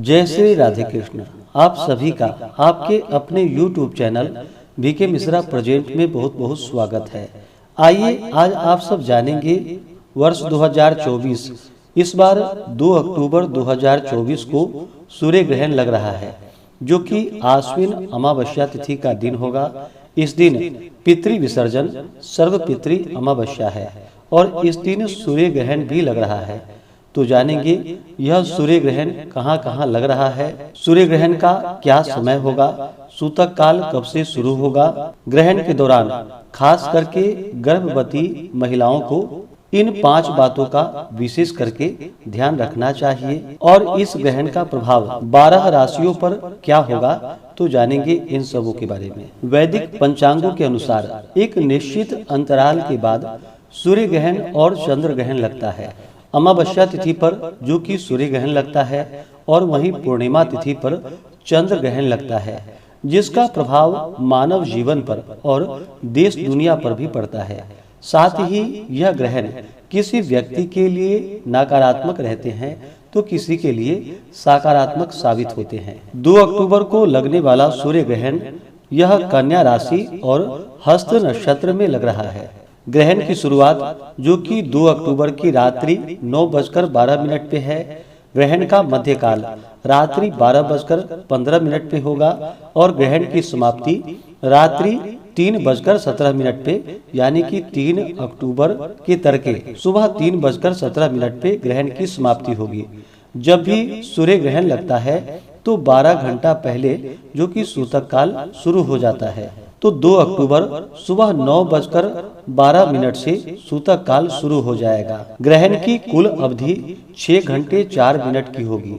जय श्री राधे कृष्ण। आप सभी का आपके अपने YouTube channel B K Mishra present में बहुत बहुत स्वागत है। आइए आज आप सब जानेंगे वर्ष 2024 इस बार 2 अक्टूबर 2024 को सूर्य ग्रहण लग रहा है, जो कि आश्विन अमावस्या तिथि का दिन होगा। इस दिन पितृ विसर्जन सर्व पितृ अमावस्या है और इस दिन सूर्य ग्रहण भी लग रहा है। तो जानेंगे यह सूर्य ग्रहण कहाँ कहाँ लग रहा है, सूर्य ग्रहण का क्या समय होगा, सूतक काल कब से शुरू होगा, ग्रहण के दौरान खास करके गर्भवती महिलाओं को इन 5 बातों का विशेष करके ध्यान रखना चाहिए और इस ग्रहण का प्रभाव 12 राशियों पर क्या होगा, तो जानेंगे इन सबों के बारे में। वैदिक पंचांगों के अनुसार एक निश्चित अंतराल के बाद सूर्य ग्रहण और चंद्र ग्रहण लगता है। अमावस्या तिथि पर जो कि सूर्य ग्रहण लगता है और वहीं पूर्णिमा तिथि पर चंद्र ग्रहण लगता है, जिसका प्रभाव मानव जीवन पर और देश दुनिया पर भी पड़ता है। साथ ही यह ग्रहण किसी व्यक्ति के लिए नकारात्मक रहते हैं तो किसी के लिए सकारात्मक साबित होते हैं। 2 अक्टूबर को लगने वाला सूर्य ग्रहण यह कन्या राशि और हस्त नक्षत्र में लग रहा है। ग्रहण की शुरुआत जो कि 2 अक्टूबर की रात्रि 9:12 पे है। ग्रहण का मध्यकाल रात्रि 12:15 पे होगा और ग्रहण की समाप्ति रात्रि 3:17 पे यानी कि 3 अक्टूबर के तड़के सुबह 3:17 पे ग्रहण की समाप्ति होगी। जब भी सूर्य ग्रहण लगता है तो 12 घंटा पहले जो कि सूतक काल शुरू हो जाता है। तो 2 अक्टूबर सुबह 9:12 से सूतक काल शुरू हो जाएगा। ग्रहण की कुल अवधि 6 घंटे 4 मिनट की होगी।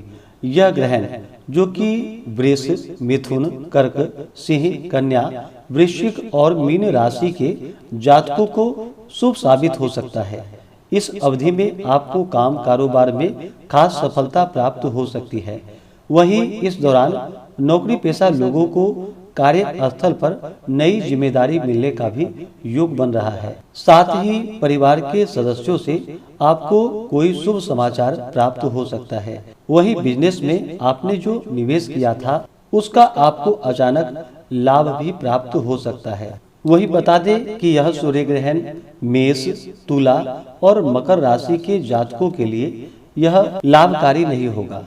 यह ग्रहण जो कि वृष, मिथुन, कर्क, सिंह, कन्या, वृश्चिक और मीन राशि के जातकों को शुभ साबित हो सकता है। इस अवधि में आपको काम कारोबार में खास सफलता प्राप्त हो सकती है। वहीं इस दौरान नौकरी पेशा लोगों को कार्यस्थल पर नई जिम्मेदारी मिलने का भी योग बन रहा है। साथ ही परिवार के सदस्यों से आपको कोई शुभ समाचार प्राप्त हो सकता है। वहीं बिजनेस में आपने जो निवेश किया था उसका आपको अचानक लाभ भी प्राप्त हो सकता है। वही बता दें कि यह सूर्य ग्रहण मेष, तुला और मकर राशि के जातकों के लिए यह लाभकारी नहीं होगा।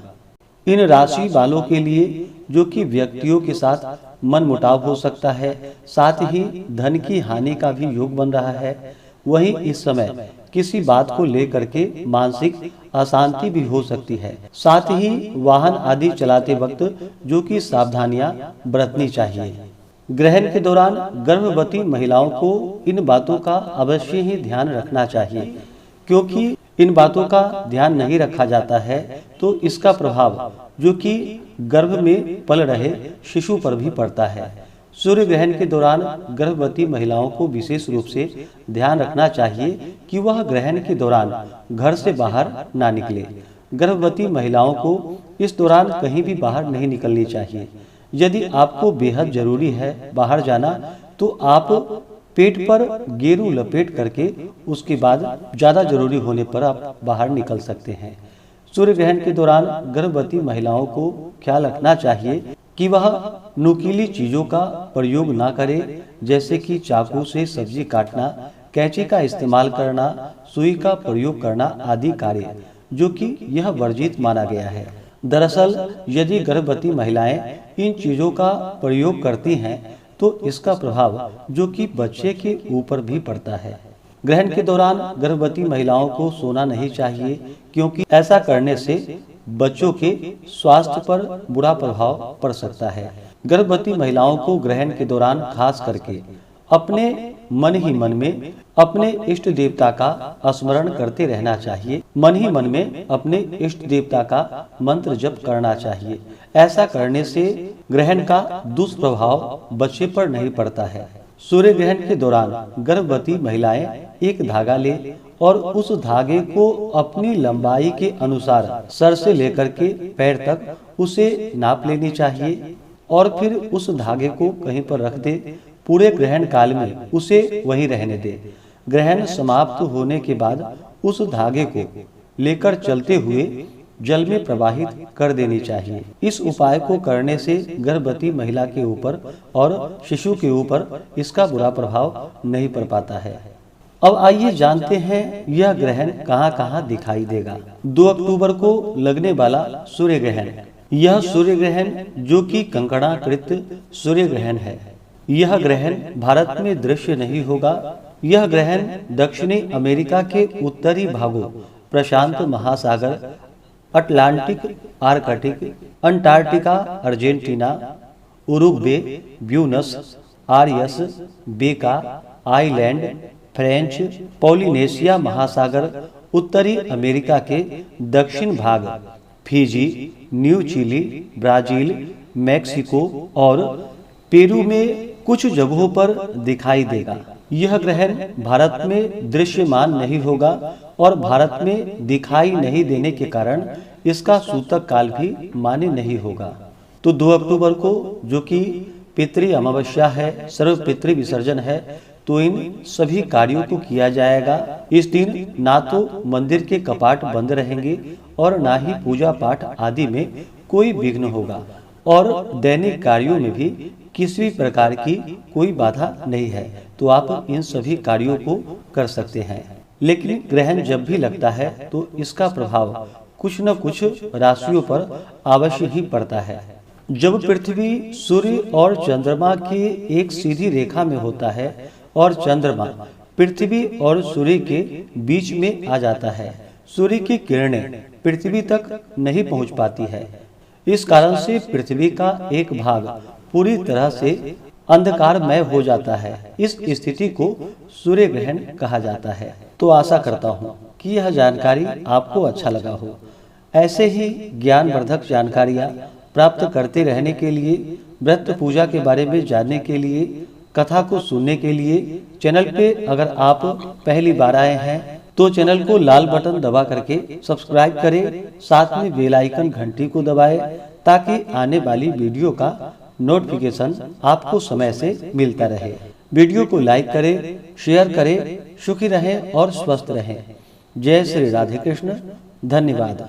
इन राशि वालों के लिए जो कि व्यक्तियों के साथ मन मुटाव हो सकता है, साथ ही धन की हानि का भी योग बन रहा है। वहीं इस समय किसी बात को लेकर के मानसिक अशांति भी हो सकती है। साथ ही वाहन आदि चलाते वक्त जो कि सावधानियां बरतनी चाहिए। ग्रहण के दौरान गर्भवती महिलाओं को इन बातों का अवश्य ही ध्यान रखना चाहिए, क्योंकि इन बातों का ध्यान नहीं रखा जाता है तो इसका प्रभाव जो कि गर्भ में पल रहे शिशु पर भी पड़ता है। सूर्य ग्रहण के दौरान गर्भवती महिलाओं को विशेष रूप से ध्यान रखना चाहिए कि वह ग्रहण के दौरान घर से बाहर ना निकले। गर्भवती महिलाओं को इस दौरान कहीं भी बाहर नहीं निकलनी चाहिए। यदि आपको बेहद जरूरी है बाहर जाना तो आप पेट पर गेरू लपेट करके उसके बाद ज्यादा जरूरी होने पर आप बाहर निकल सकते हैं। सूर्य ग्रहण के दौरान गर्भवती महिलाओं को ख्याल रखना चाहिए कि वह नुकीली चीजों का प्रयोग ना करे, जैसे कि चाकू से सब्जी काटना, कैंची का इस्तेमाल करना, सुई का प्रयोग करना आदि कार्य जो कि यह वर्जित माना गया है। दरअसल यदि गर्भवती महिलाएं इन चीजों का प्रयोग करती हैं तो इसका प्रभाव जो कि बच्चे के ऊपर भी पड़ता है। ग्रहण के दौरान गर्भवती महिलाओं को सोना नहीं चाहिए, क्योंकि ऐसा करने से बच्चों के स्वास्थ्य पर बुरा प्रभाव पड़ सकता है। गर्भवती महिलाओं को ग्रहण के दौरान खास करके अपने मन ही मन में अपने इष्ट देवता का स्मरण करते रहना चाहिए। मन ही मन में अपने इष्ट देवता का मंत्र जप करना चाहिए। ऐसा करने से ग्रहण का दुष्प्रभाव बच्चे पर नहीं पड़ता है। सूर्य ग्रहण के दौरान गर्भवती महिलाएं एक धागा ले और उस धागे को अपनी लंबाई के अनुसार सर से लेकर के पैर तक उसे नाप लेनी चाहिए और फिर उस धागे को कहीं पर रख दे। पूरे ग्रहण काल में उसे वहीं रहने दे। ग्रहण समाप्त होने के बाद उस धागे को लेकर चलते हुए जल में प्रवाहित कर देनी चाहिए। इस उपाय को करने से गर्भवती महिला के ऊपर और शिशु के ऊपर इसका बुरा प्रभाव नहीं पड़ पाता है। अब आइए जानते हैं यह ग्रहण कहाँ कहाँ दिखाई देगा। 2 अक्टूबर को लगने वाला सूर्य ग्रहण। यह सूर्य ग्रहण जो कि कंकणाकृत सूर्य ग्रहण है। यह ग्रहण भारत में दृश्य नहीं होगा। यह ग्रहण दक्षिणी अमेरिका के उत्तरी भागों, प्रशांत महासागर, Atlantic, Arctic, Antarctica, Argentina, Uruguay, Buenos Aires, Baker island, French Polynesia महासागर, उत्तरी अमेरिका के दक्षिण भाग, Fiji, new Chile, Brazil, Mexico और पेरू में कुछ जगहों पर दिखाई देगा। यह ग्रहण भारत में दृश्यमान नहीं होगा और भारत में दिखाई नहीं देने के कारण इसका सूतक काल भी मान्य नहीं होगा। तो 2 अक्टूबर को जो कि पितृ अमावस्या है, सर्व पितृ विसर्जन है, तो इन सभी कार्यों को किया जाएगा। इस दिन ना तो मंदिर के कपाट बंद रहेंगे और ना ही पूजा पाठ आदि में कोई विघ्न होगा और दैनिक कार्यों में भी किसी प्रकार की कोई बाधा नहीं है। तो आप इन सभी कार्यों को कर सकते हैं। लेकिन ग्रहण जब भी लगता है तो इसका प्रभाव कुछ न कुछ राशियों पर अवश्य ही पड़ता है। जब पृथ्वी, सूर्य और चंद्रमा की एक सीधी रेखा में होता है और चंद्रमा पृथ्वी और सूर्य के बीच में आ जाता है, सूर्य की किरणें पृथ्वी तक नहीं पहुंच पाती है। इस कारण से पृथ्वी का एक भाग पूरी तरह से अंधकारमय हो जाता है। इस स्थिति को सूर्य ग्रहण कहा जाता है। तो आशा करता हूँ कि यह जानकारी आपको अच्छा लगा हो। ऐसे ही ज्ञानवर्धक जानकारियाँ प्राप्त करते रहने के लिए, व्रत पूजा के बारे में जानने के लिए, कथा को सुनने के लिए चैनल पे अगर आप पहली बार आए हैं तो चैनल को लाल बटन दबा करके सब्सक्राइब करें, साथ में बेल आइकन घंटी को दबाएं ताकि आने वाली वीडियो का नोटिफिकेशन आपको समय से मिलता रहे। वीडियो को लाइक करें, शेयर करें। सुखी रहें और स्वस्थ रहें। जय श्री राधे कृष्ण। धन्यवाद।